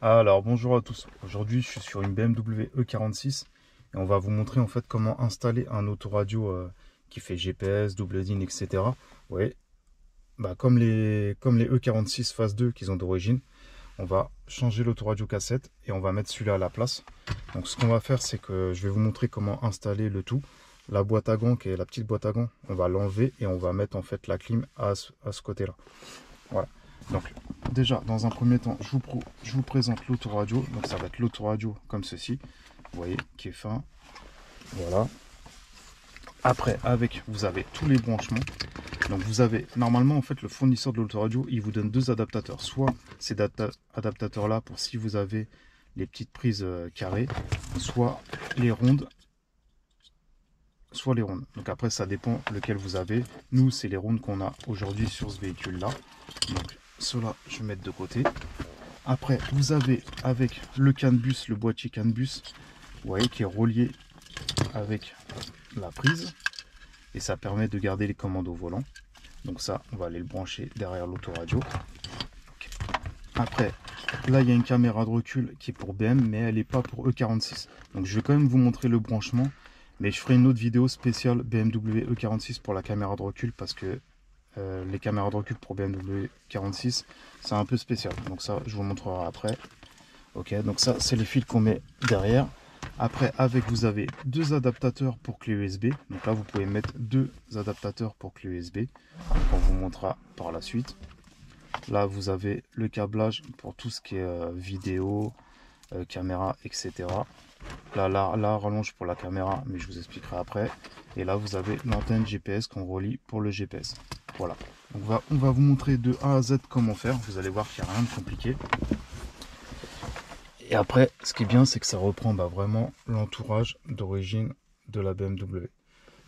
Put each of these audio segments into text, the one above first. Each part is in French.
Alors bonjour à tous, aujourd'hui je suis sur une BMW E46 et on va vous montrer en fait comment installer un autoradio qui fait GPS, double DIN, etc. Ouais, comme les E46 phase 2 qu'ils ont d'origine, on va changer l'autoradio cassette et on va mettre celui-là à la place. Donc ce qu'on va faire, c'est que je vais vous montrer comment installer le tout. La boîte à gants, qui est la petite boîte à gants, on va l'enlever et on va mettre en fait la clim à ce côté-là. Voilà. Donc déjà, dans un premier temps, je vous présente l'autoradio. Donc ça va être l'autoradio comme ceci, vous voyez, qui est fin. Voilà. Après, vous avez tous les branchements. Donc vous avez, normalement, en fait, le fournisseur de l'autoradio, il vous donne deux adaptateurs. Soit ces adaptateurs-là pour si vous avez les petites prises carrées, soit les rondes. Donc après, ça dépend lequel vous avez. Nous, c'est les rondes qu'on a aujourd'hui sur ce véhicule-là. Donc cela, je vais mettre de côté. Après, vous avez avec le CAN bus, le boîtier CAN bus, vous voyez, qui est relié avec la prise. Et ça permet de garder les commandes au volant. Donc ça, on va aller le brancher derrière l'autoradio. Okay. Après, là, il y a une caméra de recul qui est pour BM, mais elle n'est pas pour E46. Donc je vais quand même vous montrer le branchement. Mais je ferai une autre vidéo spéciale BMW E46 pour la caméra de recul parce que les caméras de recul pour BMW 46 c'est un peu spécial, donc ça je vous montrerai après. Ok, donc ça c'est les fils qu'on met derrière. Après, vous avez deux adaptateurs pour clé USB, donc là vous pouvez mettre deux adaptateurs pour clé USB, donc on vous montrera par la suite. Là vous avez le câblage pour tout ce qui est vidéo, caméra, etc. Là, rallonge pour la caméra, mais je vous expliquerai après. Et là, vous avez l'antenne GPS qu'on relie pour le GPS. Voilà. Donc, on va vous montrer de A à Z comment faire. Vous allez voir qu'il n'y a rien de compliqué. Et après, ce qui est bien, c'est que ça reprend vraiment l'entourage d'origine de la BMW.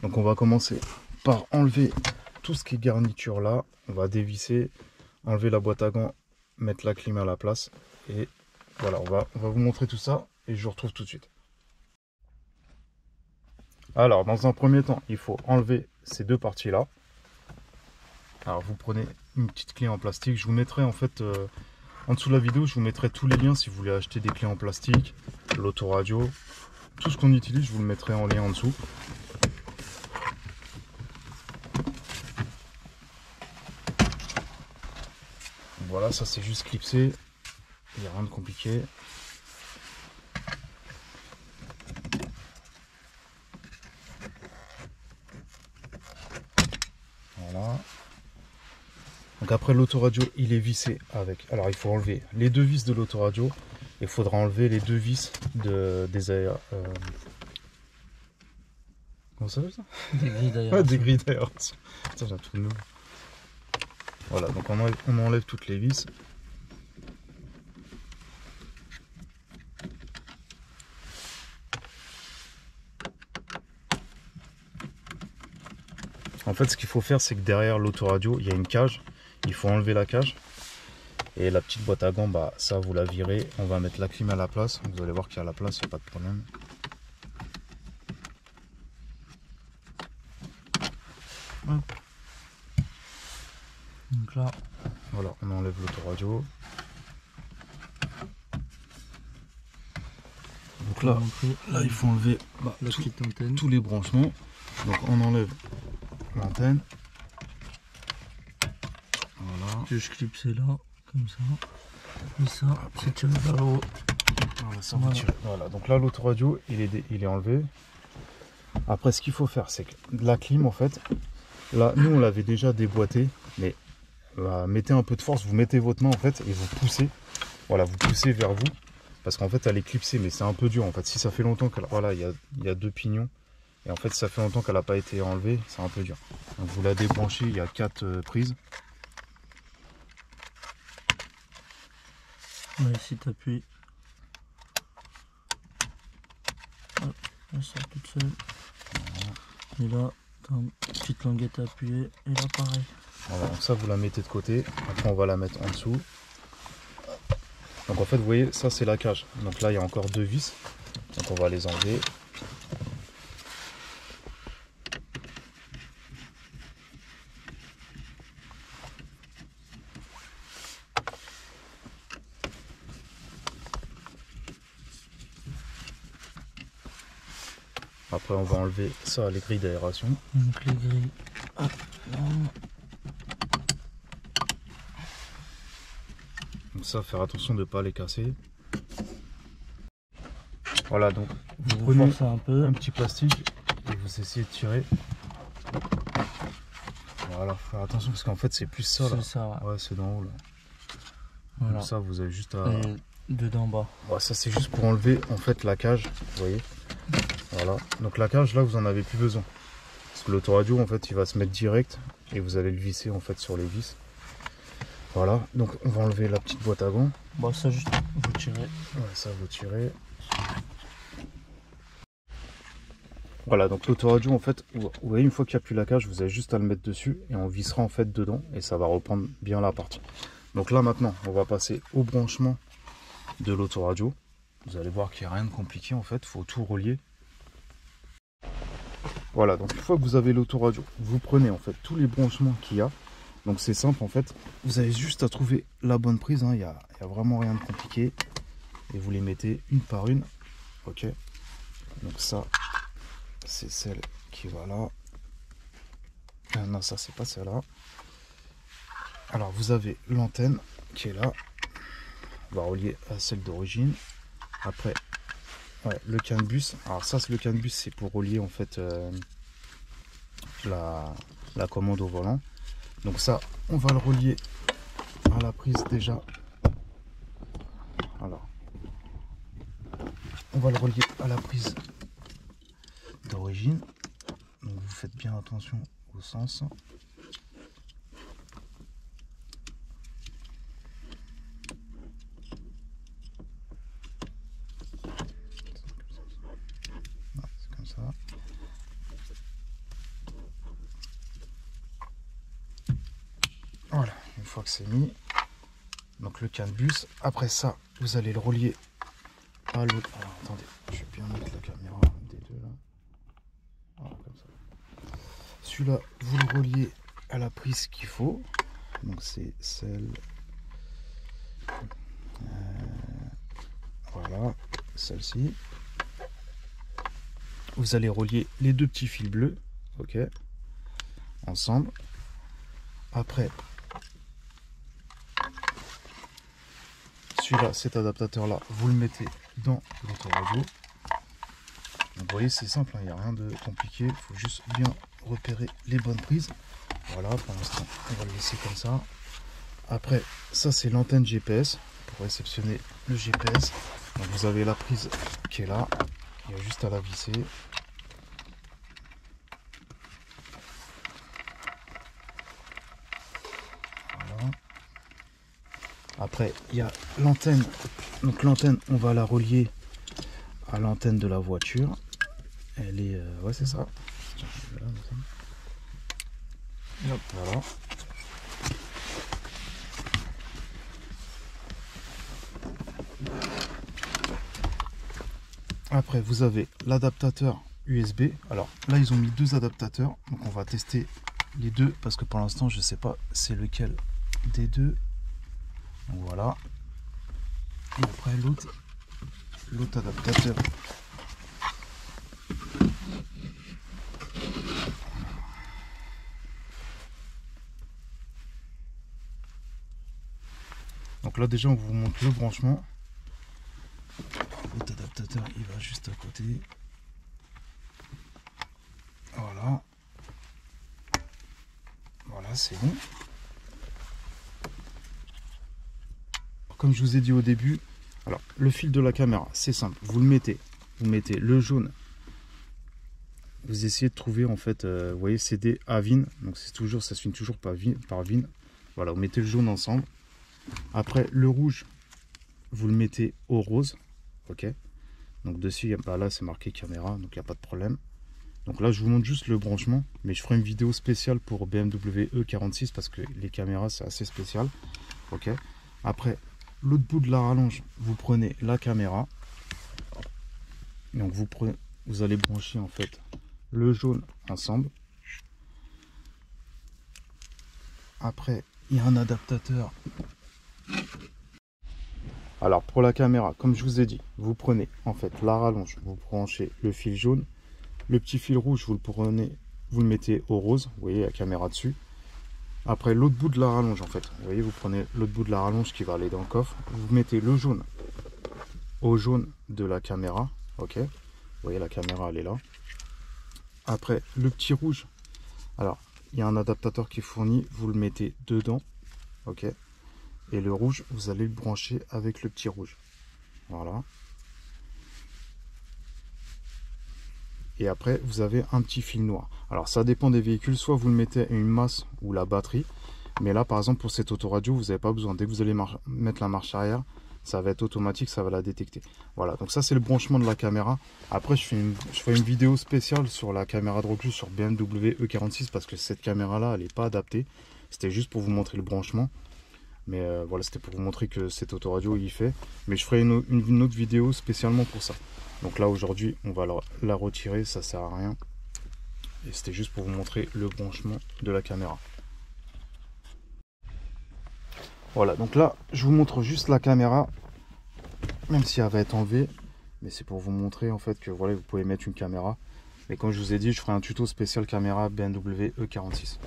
Donc, on va commencer par enlever tout ce qui est garniture là. On va dévisser, enlever la boîte à gants, mettre la clim à la place. Et voilà, on va vous montrer tout ça et je vous retrouve tout de suite. Alors, dans un premier temps, il faut enlever ces deux parties-là. Alors, vous prenez une petite clé en plastique. Je vous mettrai en fait, en dessous de la vidéo, je vous mettrai tous les liens si vous voulez acheter des clés en plastique, l'autoradio, tout ce qu'on utilise, je vous le mettrai en lien en dessous. Voilà, ça c'est juste clipsé. Il n'y a rien de compliqué. Voilà. Donc après l'autoradio, il est vissé avec. Alors il faut enlever les deux vis de l'autoradio. Il faudra enlever les deux vis des aéros. Comment ça s'appelle ça? Des grilles d'aération. Ouais, des grilles d'aération. Putain, j'ai un truc nouveau. Voilà, donc on enlève toutes les vis. En fait, ce qu'il faut faire, c'est que derrière l'autoradio, il y a une cage. Il faut enlever la cage. Et la petite boîte à gants, bah, ça, vous la virez. On va mettre la clim à la place. Vous allez voir qu'il y a la place, il n'y a pas de problème. Hop. Donc là, voilà, on enlève l'autoradio. Donc là, il faut enlever tous les branchements. Donc on enlève l'antenne. Voilà. je clipsé là, comme ça. Et ça, c'est tiré vers le haut. Voilà, ça vous tirez. Voilà, donc là l'autoradio il est enlevé. Après ce qu'il faut faire, c'est que la clim en fait, là nous on l'avait déjà déboîté, mais mettez un peu de force, vous mettez votre main en fait et vous poussez. Voilà, vous poussez vers vous. Parce qu'en fait elle est clipsée, mais c'est un peu dur en fait. Si ça fait longtemps qu'elle. Voilà, il y a deux pignons. Et en fait ça fait longtemps qu'elle n'a pas été enlevée, c'est un peu dur. Donc vous la débranchez, il y a 4 prises. Ouais, ici t'appuies. Hop, elle sort toute seule. Et là, t'as une petite languette à appuyer. Et là pareil. Voilà, donc ça vous la mettez de côté. Après on va la mettre en dessous. Donc en fait vous voyez, ça c'est la cage. Donc là il y a encore deux vis. Donc on va les enlever. Après on va enlever ça, les grilles d'aération. Donc les grilles, hop là. Donc ça, faire attention de ne pas les casser. Voilà, donc vous Vous prenez forcez un peu. un petit plastique et vous essayez de tirer. Voilà, faire attention parce qu'en fait c'est plus ça là. C'est ça, ouais. Ouais, c'est d'en haut là. Voilà. Donc ça, vous avez juste à... Et dedans bas. Ouais, ça c'est juste pour enlever en fait la cage, vous voyez. Voilà, donc la cage là vous en avez plus besoin. Parce que l'autoradio en fait il va se mettre direct et vous allez le visser en fait sur les vis. Voilà, donc on va enlever la petite boîte à gants. Bon, ça juste vous tirez. Ouais, ça vous tirez. Voilà, donc l'autoradio en fait, vous voyez, une fois qu'il n'y a plus la cage, vous avez juste à le mettre dessus et on vissera en fait dedans et ça va reprendre bien la partie. Donc là maintenant, on va passer au branchement de l'autoradio. Vous allez voir qu'il n'y a rien de compliqué en fait, il faut tout relier. Voilà, donc une fois que vous avez l'autoradio, vous prenez en fait tous les branchements qu'il y a. Donc c'est simple en fait, vous avez juste à trouver la bonne prise, hein. Il y a vraiment rien de compliqué. Et vous les mettez une par une. Ok. Donc ça, c'est celle qui va là. Ah non, ça c'est pas celle-là. Alors vous avez l'antenne qui est là. On va relier à celle d'origine. Après, ouais, le CAN bus. Alors ça, le CAN bus, c'est pour relier en fait la commande au volant. Donc ça, on va le relier à la prise déjà. Alors, on va le relier à la prise d'origine. Donc vous faites bien attention au sens. C'est comme ça. Voilà, une fois que c'est mis, donc le CAN bus. Après ça, vous allez le relier à l'autre. Alors attendez, je vais bien mettre la caméra des deux là. Voilà, comme ça. Celui-là, vous le reliez à la prise qu'il faut. Donc c'est celle. Voilà, celle-ci. Vous allez relier les deux petits fils bleus, ok, ensemble. Après, celui-là, cet adaptateur-là, vous le mettez dans l'autoradio. Vous voyez, c'est simple, il n'y a rien de compliqué. Il faut juste bien repérer les bonnes prises. Voilà, pour l'instant, on va le laisser comme ça. Après, ça, c'est l'antenne GPS pour réceptionner le GPS. Donc, vous avez la prise qui est là. Il y a juste à la visser. Voilà. Après, il y a l'antenne. Donc, l'antenne, on va la relier à l'antenne de la voiture. Elle est... ouais, c'est ça. Voilà. Après, vous avez l'adaptateur USB. Alors là, ils ont mis deux adaptateurs. Donc on va tester les deux parce que pour l'instant, je ne sais pas c'est lequel des deux. Donc voilà. Et après l'autre adaptateur. Donc là déjà on vous montre le branchement. L'autre adaptateur il va juste à côté. Voilà. Voilà, c'est bon. Comme je vous ai dit au début, alors le fil de la caméra, c'est simple. Vous mettez le jaune. Vous essayez de trouver en fait, vous voyez, CD à VIN. Donc c'est toujours, ça se finit toujours par VIN. Voilà, vous mettez le jaune ensemble. Après le rouge, vous le mettez au rose. Ok. Donc dessus, il y a pas là, c'est marqué caméra, donc il n'y a pas de problème. Donc là, je vous montre juste le branchement, mais je ferai une vidéo spéciale pour BMW E46 parce que les caméras, c'est assez spécial. Ok. Après, l'autre bout de la rallonge, vous prenez la caméra. Donc vous allez brancher en fait le jaune ensemble. Après, il y a un adaptateur. Alors pour la caméra, comme je vous ai dit, vous prenez en fait la rallonge, vous branchez le fil jaune. Le petit fil rouge, vous le prenez, vous le mettez au rose, vous voyez la caméra dessus. Après l'autre bout de la rallonge en fait, vous voyez, vous prenez l'autre bout de la rallonge qui va aller dans le coffre, vous mettez le jaune au jaune de la caméra, ok, vous voyez la caméra elle est là. Après le petit rouge, alors il y a un adaptateur qui est fourni, vous le mettez dedans, ok, et le rouge vous allez le brancher avec le petit rouge, voilà. Et après vous avez un petit fil noir. Alors ça dépend des véhicules, soit vous le mettez à une masse ou la batterie, mais là par exemple pour cette autoradio vous n'avez pas besoin. Dès que vous allez mettre la marche arrière, ça va être automatique, ça va la détecter. Voilà, donc ça c'est le branchement de la caméra. Après je ferai une vidéo spéciale sur la caméra de recul sur BMW E46 parce que cette caméra là elle n'est pas adaptée. C'était juste pour vous montrer le branchement. Mais voilà, c'était pour vous montrer que cette autoradio il fait. Mais je ferai une autre vidéo spécialement pour ça. Donc là aujourd'hui on va la retirer, ça sert à rien. Et c'était juste pour vous montrer le branchement de la caméra. Voilà, donc là je vous montre juste la caméra, même si elle va être enlevée. Mais c'est pour vous montrer en fait que voilà, vous pouvez mettre une caméra. Mais comme je vous ai dit, je ferai un tuto spécial caméra BMW E46.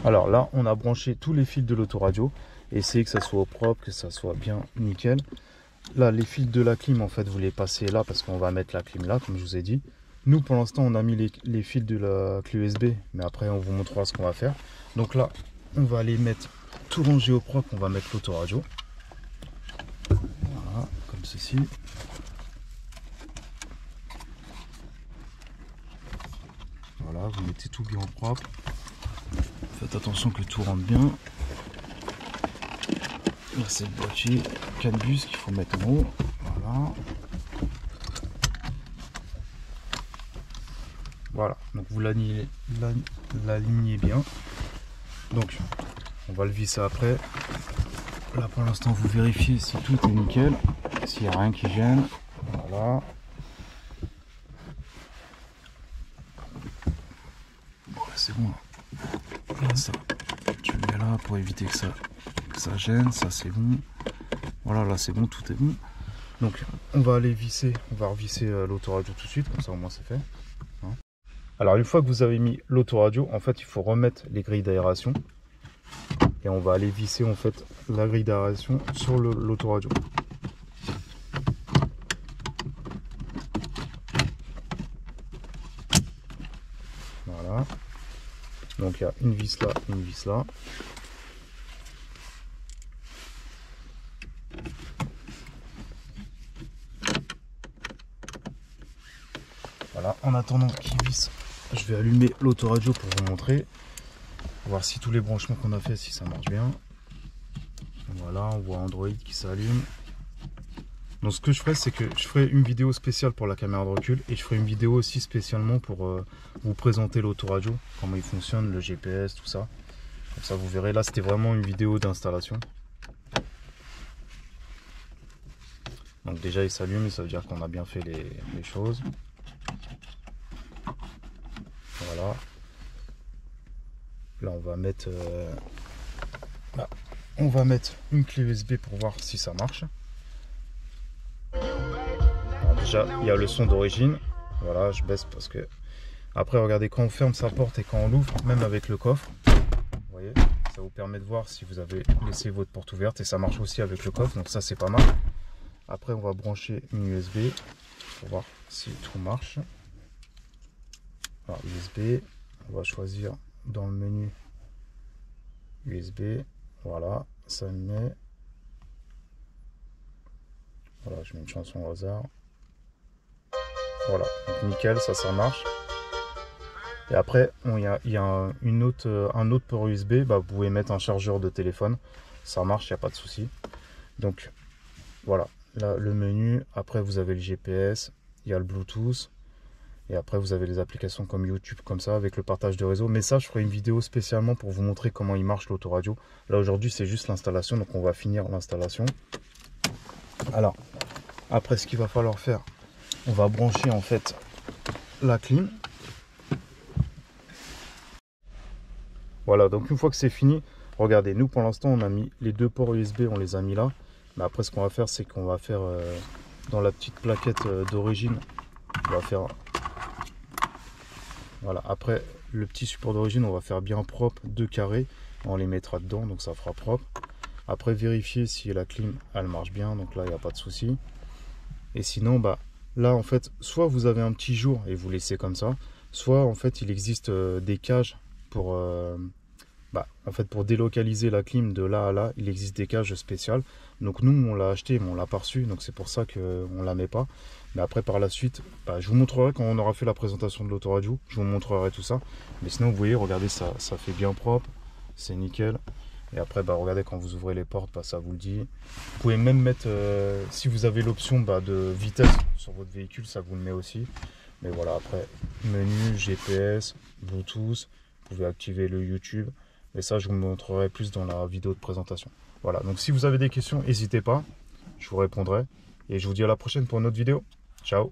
Alors là on a branché tous les fils de l'autoradio. Essayez que ça soit au propre, que ça soit bien nickel. Là, les fils de la clim, en fait, vous les passez là parce qu'on va mettre la clim là, comme je vous ai dit. Nous, pour l'instant, on a mis les fils de la clé USB, mais après, on vous montrera ce qu'on va faire. Donc là, on va aller mettre tout rangé au propre, on va mettre l'autoradio. Voilà, comme ceci. Voilà, vous mettez tout bien propre. Faites attention que tout rentre bien. Là, c'est le boîtier CAN bus qu'il faut mettre en haut. Voilà. Voilà, donc vous l'alignez bien. Donc, on va le visser après. Là, pour l'instant, vous vérifiez si tout est nickel, s'il n'y a rien qui gêne. Voilà. Voilà, c'est bon. Là, ça, tu le mets là pour éviter que ça gêne. Ça, c'est bon. Voilà, là, c'est bon, tout est bon. Donc, on va aller visser, on va revisser l'autoradio tout de suite, comme ça au moins c'est fait. Hein. Alors, une fois que vous avez mis l'autoradio, en fait, il faut remettre les grilles d'aération. Et on va aller visser en fait la grille d'aération sur l'autoradio. Voilà. Donc il y a une vis là, une vis là. Voilà, en attendant qu'il visse, je vais allumer l'autoradio pour vous montrer. Voir si tous les branchements qu'on a fait, si ça marche bien. Voilà, on voit Android qui s'allume. Donc ce que je ferai, c'est que je ferai une vidéo spéciale pour la caméra de recul et je ferai une vidéo aussi spécialement pour vous présenter l'autoradio, comment il fonctionne, le GPS, tout ça. Comme ça vous verrez, là c'était vraiment une vidéo d'installation. Donc déjà il s'allume, ça veut dire qu'on a bien fait les choses. Voilà. Là on va mettre une clé USB pour voir si ça marche. Alors déjà il y a le son d'origine. Voilà, je baisse parce que après regardez, quand on ferme sa porte et quand on l'ouvre, même avec le coffre, vous voyez, ça vous permet de voir si vous avez laissé votre porte ouverte et ça marche aussi avec le coffre, donc ça c'est pas mal. Après on va brancher une USB pour voir si tout marche. Alors USB, on va choisir dans le menu USB, voilà, ça me met. Voilà, je mets une chanson au hasard. Voilà, donc nickel, ça marche. Et après, il y a un autre port USB, bah, vous pouvez mettre un chargeur de téléphone, ça marche, il n'y a pas de souci. Donc voilà, là le menu, après vous avez le GPS, il y a le Bluetooth, et après vous avez les applications comme YouTube, comme ça, avec le partage de réseau. Mais ça, je ferai une vidéo spécialement pour vous montrer comment il marche l'autoradio. Là aujourd'hui, c'est juste l'installation, donc on va finir l'installation. Alors, après ce qu'il va falloir faire, on va brancher en fait la clim. Voilà, donc une fois que c'est fini, regardez, nous pour l'instant on a mis les deux ports USB, on les a mis là. Mais après ce qu'on va faire, c'est qu'on va faire dans la petite plaquette d'origine, On va faire... Voilà, après le petit support d'origine, on va faire bien propre, 2 carrés. On les mettra dedans, donc ça fera propre. Après, vérifier si la clim, elle marche bien. Donc là, il n'y a pas de souci. Et sinon, bah, là, en fait, soit vous avez un petit jour et vous laissez comme ça. Soit, en fait, il existe des cages pour... en fait, pour délocaliser la clim de là à là, il existe des cages spéciales. Donc nous, on l'a acheté, mais on l'a pas reçu. Donc c'est pour ça qu'on la met pas. Mais après, par la suite, je vous montrerai quand on aura fait la présentation de l'autoradio. Je vous montrerai tout ça. Mais sinon, vous voyez, regardez, ça fait bien propre. C'est nickel. Et après, regardez, quand vous ouvrez les portes, ça vous le dit. Vous pouvez même mettre, si vous avez l'option de vitesse sur votre véhicule, ça vous le met aussi. Mais voilà, après, menu, GPS, Bluetooth. Vous pouvez activer le YouTube. Et ça, je vous montrerai plus dans la vidéo de présentation. Voilà, donc si vous avez des questions, n'hésitez pas. Je vous répondrai. Et je vous dis à la prochaine pour une autre vidéo. Ciao!